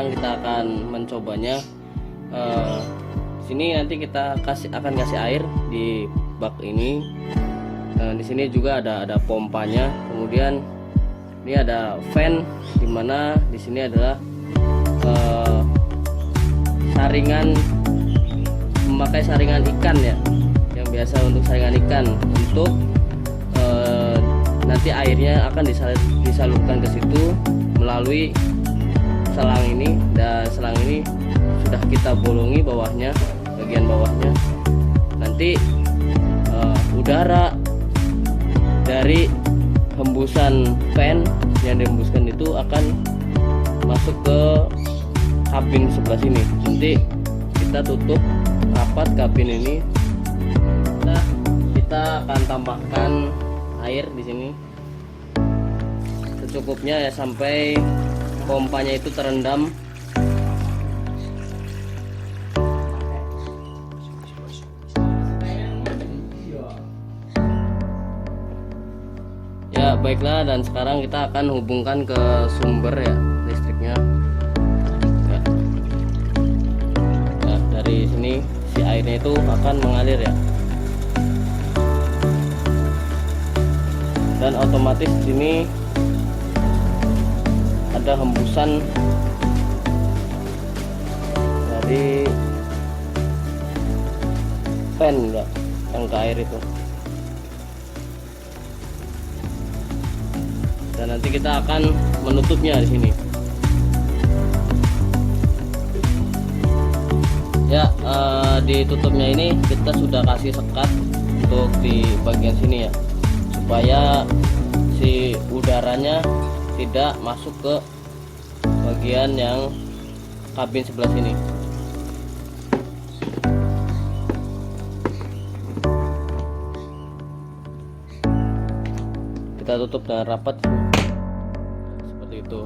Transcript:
sekarang kita akan mencobanya. Sini nanti kita akan kasih air di bak ini. Di sini juga ada pompanya. Kemudian ini ada fan, dimana di sini adalah saringan, memakai saringan ikan ya, yang biasa untuk saringan ikan, untuk nanti airnya akan disalurkan ke situ melalui selang ini, dan selang ini sudah kita bolongi bawahnya, bagian bawahnya. Nanti udara dari hembusan fan yang dihembuskan itu akan masuk ke kabin sebelah sini. Nanti kita tutup rapat kabin ini. Kita akan tambahkan air di sini secukupnya ya, sampai pompanya itu terendam. Ya baiklah, dan sekarang kita akan hubungkan ke sumber ya, listriknya ya. Nah, dari sini si airnya itu akan mengalir ya, dan otomatis di sini ada hembusan dari fan ya, yang ke air itu. Dan nanti kita akan menutupnya di sini. Ya, ditutupnya ini kita sudah kasih sekat untuk di bagian sini ya, supaya si udaranya tidak masuk ke bagian yang kabin sebelah sini. Kita tutup dengan rapat seperti itu.